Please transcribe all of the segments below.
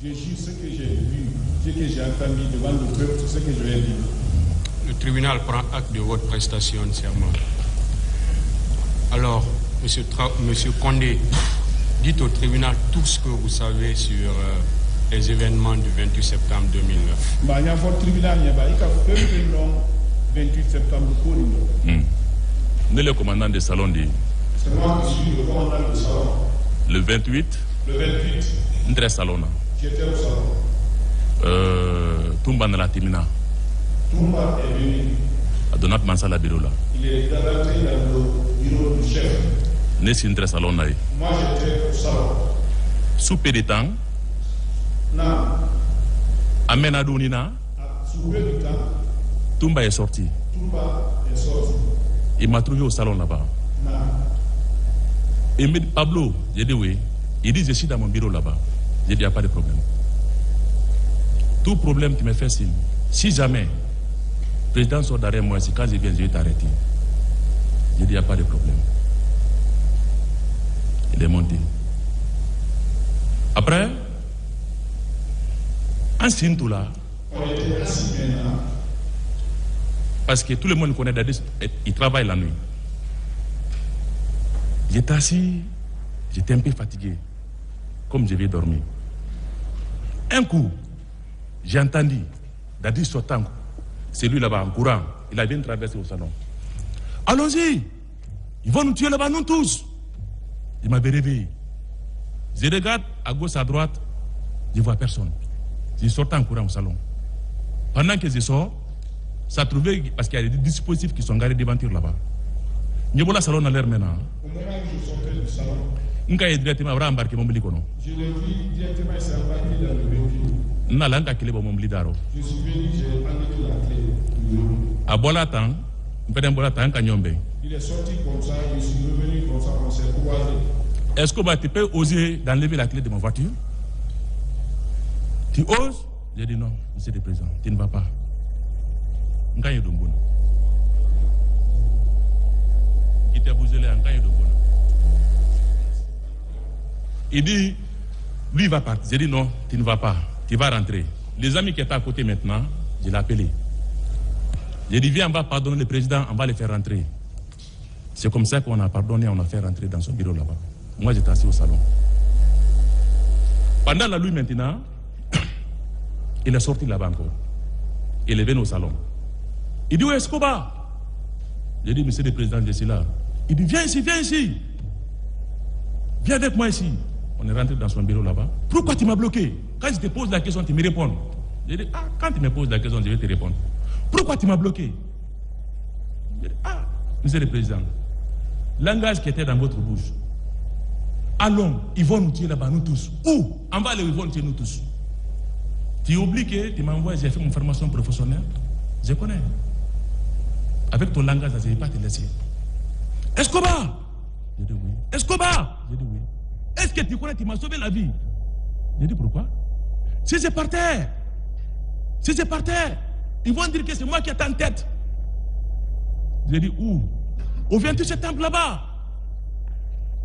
Je jure ce que j'ai vu, ce que j'ai entendu devant le peuple, ce que je vais dire. Le tribunal prend acte de votre prestation de serment. Alors, Monsieur Condé, dites au tribunal tout ce que vous savez sur les événements du 28 septembre 2009. Il y a un tribunal, il y a un 28 septembre. Le commandant de salon dit. C'est moi qui suis le commandant de salon. Le 28. Le 28. Ndre salon. J'étais au salon. Toumba na la Timina. Toumba est venu. A Donat Mansala bureau là. Il est rentré dans le bureau du chef. Nessi Ndre salon là. Moi j'étais au salon. Sous peu de temps. Non. Amena Dounina. Sous peu de temps. Toumba est sorti. Toumba est sorti. Il m'a trouvé au salon là-bas. Non. Et Pablo, j'ai dit oui. Il dit je suis dans mon bureau là-bas. J'ai dit il n'y a pas de problème. Tout problème qui me fait signe. Si jamais le président sort derrière moi, c'est quand je viens, je vais t'arrêter. J'ai dit il n'y a pas de problème. Il est monté. Après, en signe tout là. On était assis maintenant. Parce que tout le monde connaît Dadis, il travaille la nuit. J'étais assis, j'étais un peu fatigué, comme je vais dormir. Un coup, j'ai entendu Dadis sortant, c'est lui là-bas en courant, il a bien traversé au salon. Allons-y, ils vont nous tuer là-bas, nous tous. Il m'avait réveillé. Je regarde à gauche, à droite, je ne vois personne. Je sors en courant au salon. Pendant que je sors, ça trouvait, parce qu'il y a des dispositifs qui sont garés devant là-bas. Nous avons salon à l'air maintenant. Au moment où je sortais du salon, je l'ai directement embarqué mon hélico. Je l'ai vu directement, il s'est embarqué dans le véhicule. Je suis venu, j'ai enlevé la clé du véhicule. À Bolatan, il est sorti comme ça, je suis revenu comme ça, on s'est croisés. Est-ce que tu peux oser d'enlever la clé de ma voiture? Tu oses? J'ai dit non, monsieur le président, tu ne vas pas. Il dit, lui il va partir. J'ai dit non, tu ne vas pas, tu vas rentrer. Les amis qui étaient à côté maintenant, je l'ai appelé. J'ai dit, viens, on va pardonner le président, on va le faire rentrer. C'est comme ça qu'on a pardonné, on a fait rentrer dans son bureau là-bas. Moi j'étais assis au salon. Pendant la nuit maintenant, il est sorti là-bas encore. Il est venu au salon. Il dit, où est-ce qu'on va? J'ai dit, monsieur le président, je suis là. Il dit, viens ici, viens ici. Viens avec moi ici. On est rentré dans son bureau là-bas. Pourquoi tu m'as bloqué? Quand je te pose la question, tu me réponds. J'ai dit, ah, quand tu me poses la question, je vais te répondre. Pourquoi tu m'as bloqué? J'ai dit, ah, monsieur le président, langage qui était dans votre bouche. Allons, ils vont nous tuer là-bas, nous tous. Où? En bas, ils vont nous tuer nous tous. Tu oublies que tu m'envoies, j'ai fait mon formation professionnelle. Je connais. Avec ton langage, je ne vais pas te laisser. Escobar! J'ai dit oui. Escobar! J'ai dit oui. Est-ce que tu connais, tu m'as sauvé la vie? J'ai dit pourquoi? Si je partais, ils vont dire que c'est moi qui étais en tête. J'ai dit où? Au 28 septembre là-bas.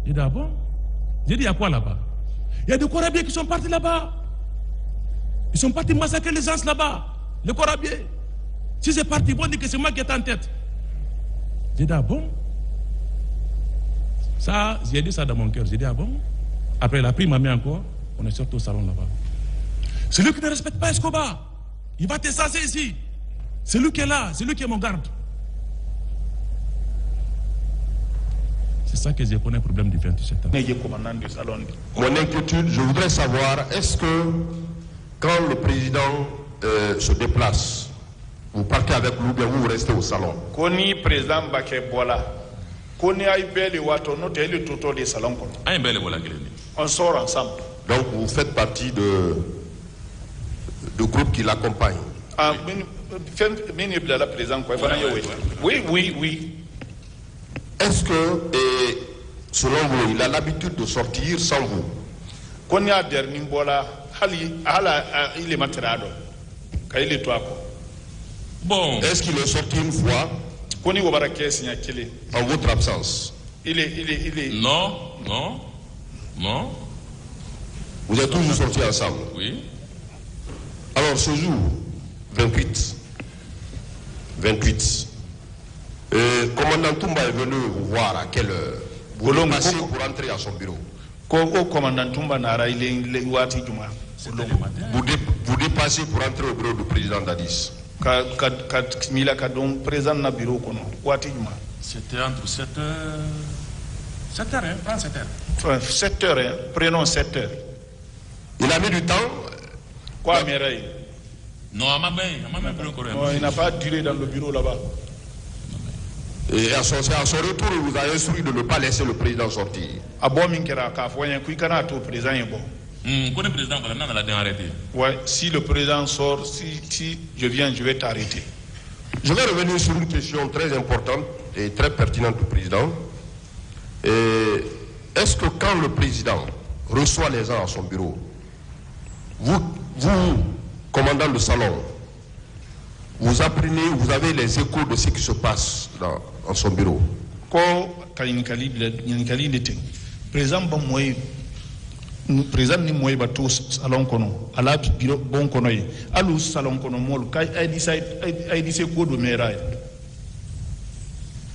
J'ai dit ah bon? J'ai dit il y a quoi là-bas? Il y a des corabiers qui sont partis là-bas. Ils sont partis massacrer les gens là-bas. Les corabiers. Si c'est parti, ils vont dire que c'est moi qui étais en tête. J'ai dit ah bon? Ça, j'ai dit ça dans mon cœur. J'ai dit ah bon? Après, il a pris ma main encore. On est sorti au salon là-bas. Celui qui ne respecte pas Escobar, il va te sasser ici. C'est lui qui est là, c'est lui qui est mon garde. C'est ça que je connais le problème du 28 septembre. Mon inquiétude, je voudrais savoir, est-ce que quand le président se déplace, vous partez avec lui ou bien vous restez au salon? Koni président Bakebola. Koni Aïbeli Wato, nous t'es le tuto des salons. On sort ensemble. Donc vous faites partie de groupe qui l'accompagne. Ah, oui, oui, oui. Est-ce que, selon vous, il a l'habitude de sortir sans vous? Koni a dernier bola, il est materado. Bon. Est-ce qu'il est sorti une fois en votre absence? Il est. Non, non, non. Vous êtes toujours sortis ensemble? Oui. Alors ce jour, 28, commandant Toumba est venu vous voir à quelle heure? Vous l'avez passé pour entrer à son bureau. Commandant Toumba n'a vous dépassez pour entrer au bureau du président Dadis. C'était entre 7h. 7h, hein, prends 7h. 7h, hein, prenons 7h. Il a mis du temps. Quoi, Mireille? Non, il n'a pas duré dans le bureau là-bas. Et à son retour, il vous a instruit de ne pas laisser le président sortir. Ouais, si le président sort, si je viens, je vais t'arrêter. Je vais revenir sur une question très importante et très pertinente du président. Est-ce que quand le président reçoit les gens à son bureau, vous commandant le salon, vous apprenez, vous avez les échos de ce qui se passe dans son bureau? Président ni moy ba to salon kono ala biro bon kono yi alu salon kono mol kay ay di ko do mera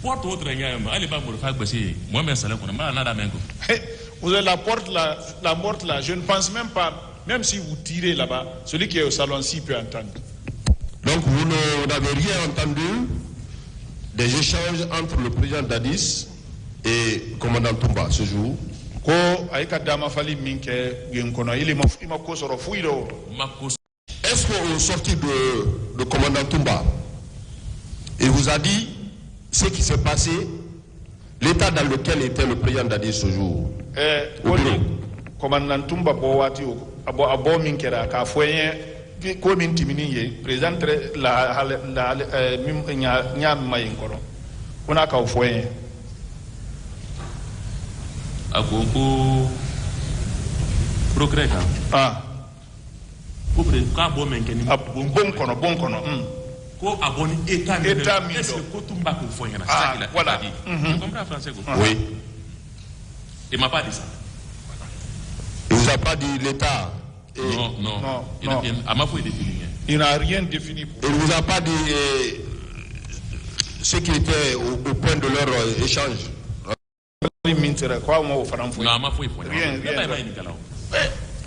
porte autre ngam ali ba mo fa gbasi mo men salon kono ma na da mengo vous avez la porte là je ne pense même pas, même si vous tirez là-bas, celui qui est au salon-ci peut entendre. Donc vous n'avez rien entendu des échanges entre le président Dadis et le commandant Toumba ce jour? Est-ce qu'au sortir de commandant Toumba, il vous a dit ce qui s'est passé, l'état dans lequel était le président Dadis ce jour? Commandant Toumba abo minkera ka foyen ko min timini ye présentre la nya mayin kono kuna ka foyen akoko progrès ko pre ka bo menkeni bon kono ko aboni état mi est-ce que ko Toumba ko foyen na ça qu'il a voilà dit. Tu comprends français quoi? Oui. Il m'a pas dit ça. Il vous a pas dit l'état? Non. Il n'a rien défini. Il ne vous a pas dit ce qui était au point de leur échange? Rien.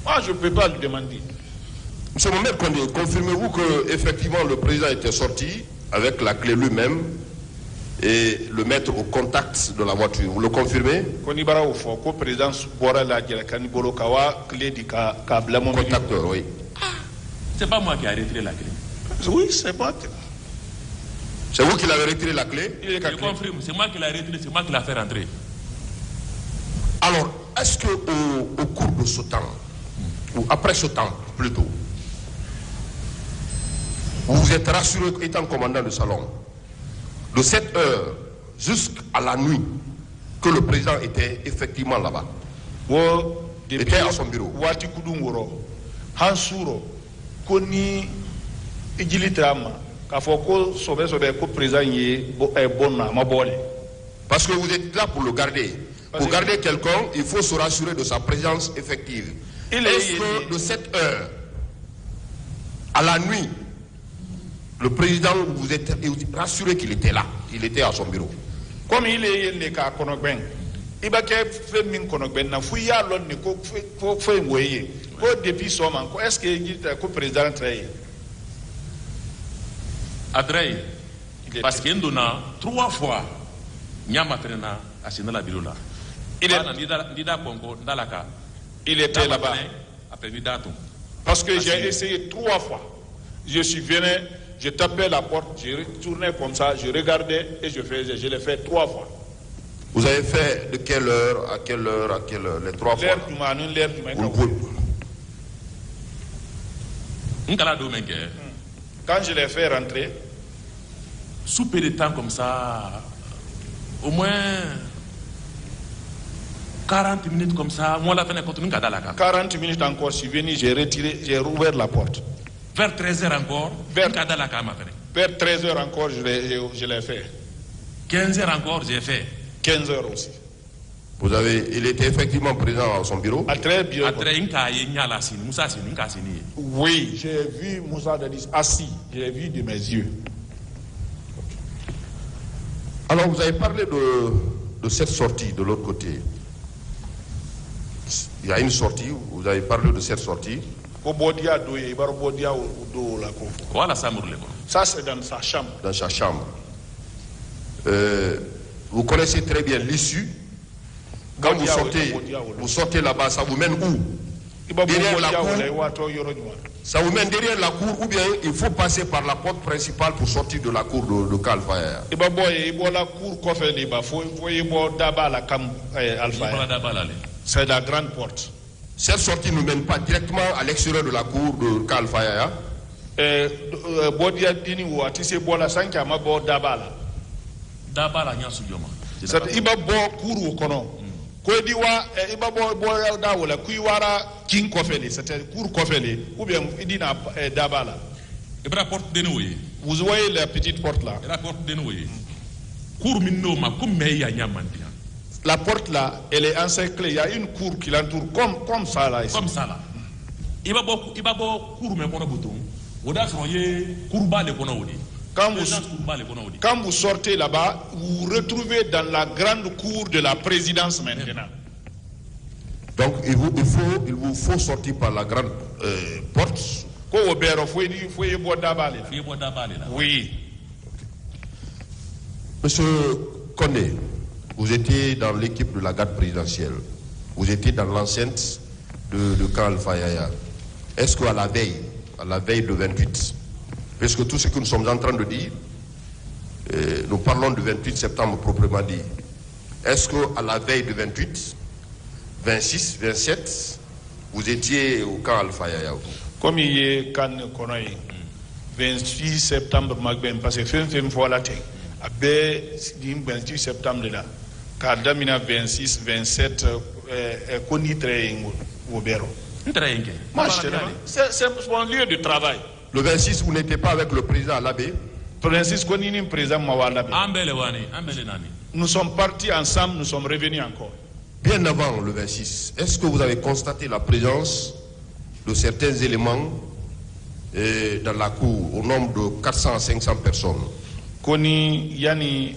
Moi, je ne peux pas lui demander. Monsieur Mohamed Kondé, confirmez-vous que effectivement le président était sorti avec la clé lui-même et le mettre au contact de la voiture? Vous le confirmez? Contacteur, oui. C'est pas moi qui ai retiré la clé. Oui, c'est moi. C'est vous qui l'avez retiré la clé? Je confirme, c'est moi qui l'ai retiré, c'est moi qui l'ai fait rentrer. Alors, est-ce que au cours de ce temps, ou après ce temps plutôt, vous vous êtes rassuré étant commandant de salon, de 7 heures jusqu'à la nuit, que le président était effectivement là-bas? Était à son bureau? Koni ijilitrama kafoko sobe ko président est bon ma bolé. Parce que vous êtes là pour le garder. Pour garder quelqu'un, il faut se rassurer de sa présence effective. Est-ce que de 7 heures à la nuit, le président, vous êtes rassuré qu'il était là, il était à son bureau? Comme il est le cas Konogben, il va faire min Konogben, na fouilla l'on ne ko fait moyer. Depuis son manque, est-ce que le président Trey Adrey, parce qu'il y a 3 fois, il y a maintenant à la bureau là. Il était là-bas. Parce que j'ai essayé 3 fois. Je suis venu, je tapais la porte, je tournais comme ça, je regardais et je l'ai fait 3 fois. Vous avez fait de quelle heure à quelle heure à quelle heure? Les 3 fois? L'heure du matin. Quand je l'ai fait rentrer, sous peu de temps comme ça, au moins 40 minutes comme ça, moi la fin de compte, 40 minutes encore, je suis venu, j'ai rouvert la porte. Vers 13h encore, vers 13h encore, je l'ai fait. 15h encore, j'ai fait. 15h aussi. Il était effectivement présent à son bureau. Très bien. Oui, j'ai vu Moussa Dadis assis, j'ai vu de mes yeux. Alors vous avez parlé de cette sortie de l'autre côté. Il y a une sortie, vous avez parlé de cette sortie. Ça c'est dans sa chambre. Dans sa chambre. Vous connaissez très bien l'issue. Quand vous sortez là-bas, ça vous mène où? Derrière la cour. Ça vous mène derrière la cour ou bien il faut passer par la porte principale pour sortir de la cour de Kalfaya. C'est la grande porte. Cette sortie ne mène pas directement à l'extérieur de la cour de Kalfaya. Vous voyez la petite porte là. La porte là, elle est encerclée. Il y a une cour qui l'entoure comme ça là. Ici. Comme ça là. Quand vous sortez là-bas, vous vous retrouvez dans la grande cour de la présidence maintenant. Donc il vous faut sortir par la grande porte. Oui. Monsieur Kondé, vous étiez dans l'équipe de la garde présidentielle. Vous étiez dans l'enceinte de camp Al-Fayaya. Est-ce qu'à la veille de 28, parce que tout ce que nous sommes en train de dire, nous parlons du 28 septembre proprement dit. Est-ce qu'à la veille de 28, 26, 27, vous étiez au camp Al-Fayaya? Comme il est quand 28 septembre, parce que fin fois la tête, à 28 septembre là, quand 26, 27, qu'on y traîne au bureau. C'est mon lieu de travail. Le 26, vous n'étiez pas avec le président Labé? Nous sommes partis ensemble, nous sommes revenus encore. Bien avant le 26, est-ce que vous avez constaté la présence de certains éléments dans la cour au nombre de 400 à 500 personnes? Koni yani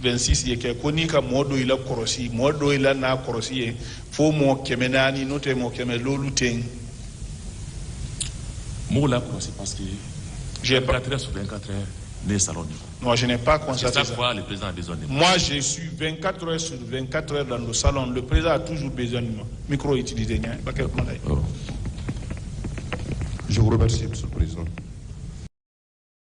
26 yeke koni ka modo ila korosi modo ila na korosi fo mo kemenani note mo kemelolu ten mo la korosi parce que j'ai 24 heures sur 24 heures les salons. Non, je n'ai pas constaté ça. Fois, le président a besoin de moi. Moi, je suis 24 heures sur 24 heures dans le salon. Le président a toujours besoin de moi. Micro utilisé. Je vous remercie, Monsieur le Président.